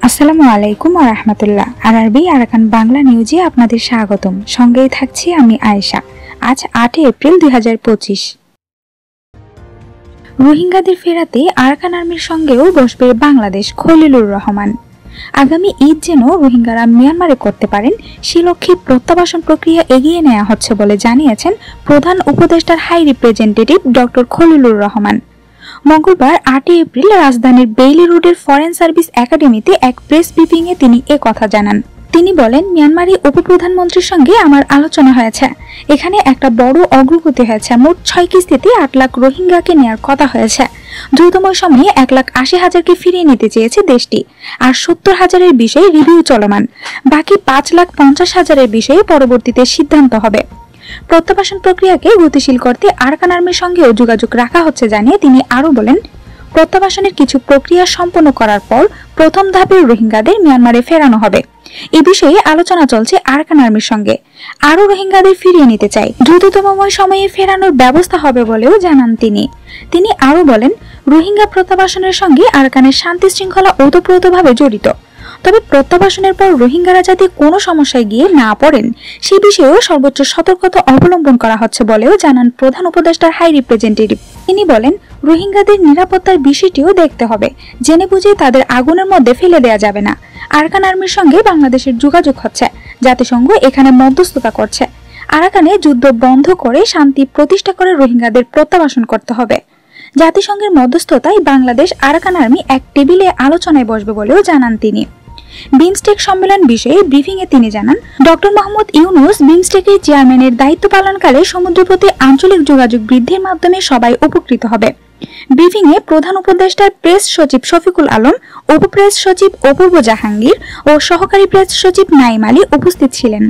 আসসালামু আলাইকুম ওয়া রাহমাতুল্লাহ। আরআরবি আরাকান বাংলা নিউজে আপনাদের স্বাগতম। সঙ্গেই থাকছি আমি আয়েশা। আজ 8 এপ্রিল 2025। রোহিঙ্গাদের ফেরাতে আরাকান আর্মির সঙ্গেও বসবে বাংলাদেশ, খলিলুর রহমান। আগামী ঈদ যেন রোহিঙ্গারা মিয়ানমারে করতে পারেন সে লক্ষ্যে প্রত্যাবাসন প্রক্রিয়া এগিয়ে নেওয়া হচ্ছে বলে জানিয়েছেন প্রধান উপদেষ্টার high representative doctor Khalilur Rahman. মঙ্গলবার 8 এপ্রিল রাজধানীর বেইলি রোডের ফরেন সার্ভিস একাডেমিতে এক প্রেস ব্রিফিংয়ে তিনি কথা জানান। তিনি বলেন, মিয়ানমারি উপপ্রধানমন্ত্রীর সঙ্গে আমার আলোচনা হয়েছে। এখানে একটা বড় অগ্রগতি হয়েছে। মোট 6 কিস্তিতে 8 লাখ রোহিঙ্গাকে নেওয়ার কথা হয়েছে। দ্রুততম সময়ে 1,80,000কে ফিরিয়ে নিতে চেয়েছে দেশটি। আর 70,000-এর বিষয়ে রিভিউ চলমান। বাকি 5,50,000-এর বিষয়ে পরবর্তীতে সিদ্ধান্ত হবে। প্রত্যাবাসন প্রক্রিয়াকে গতিশীল করতে আরাকান আর্মির সঙ্গেও যোগাযোগ রাখা হচ্ছে জানিয়ে তিনি আরও বলেন, প্রত্যাবাসনের কিছু প্রক্রিয়া সম্পন্ন করার পর প্রথম ধাপের রোহিঙ্গাদের মিয়ানমারে ফেরানো হবে। এ বিষয়ে আলোচনা চলছে আরাকান আর্মির সঙ্গে। আরও রোহিঙ্গাদের ফিরিয়ে নিতে চাই। দ্রুততম সময়ে ফেরানোর ব্যবস্থা হবে বলেও জানান তিনি আরও বলেন, রোহিঙ্গা প্রত্যাবাসনের সঙ্গে আরাকানের শান্তি শৃঙ্খলা ওতপ্রোতভাবে জড়িত। তবে প্রত্যাবাসনের পর রোহিঙ্গারা যাতে কোনো সমস্যায় গিয়ে না পড়েন সে বিষয়েও সর্বোচ্চ সতর্কতা অবলম্বন করা হচ্ছে বলেও জানান প্রধান উপদেষ্টার হাই রিপ্রেজেন্টেটিভ। তিনি বলেন, রোহিঙ্গাদের নিরাপত্তার বিষয়টিও দেখতে হবে। জেনে বুঝে তাদের আগুনের মধ্যে ফেলে দেওয়া যাবে না। আরাকান আর্মির সঙ্গে বাংলাদেশের যোগাযোগ হচ্ছে। জাতিসংঘ এখানে মধ্যস্থতা করছে। আরাকানে যুদ্ধ বন্ধ করে শান্তি প্রতিষ্ঠা করে রোহিঙ্গাদের প্রত্যাবাসন করতে হবে। জাতিসংঘের মধ্যস্থতায় বাংলাদেশ আরাকান আর্মি এক টেবিলে আলোচনায় বসবে বলেও জানান তিনি। বিমস্টেক সম্মেলন বিষয়ে ব্রিফিংয়ে তিনি জানান, ডক্টর মোহাম্মদ ইউনূস বিমস্টেকের চেয়ারম্যানের দায়িত্ব পালনকালে সমুদ্রপথে আঞ্চলিক যোগাযোগ বৃদ্ধির মাধ্যমে সবাই উপকৃত হবে। ব্রিফিংয়ে প্রধান উপদেষ্টার প্রেস সচিব শফিকুল আলম, উপপ্রেস সচিব অপূর্ব জাহাঙ্গীর ও সহকারী প্রেস সচিব নাইম আলী উপস্থিত ছিলেন।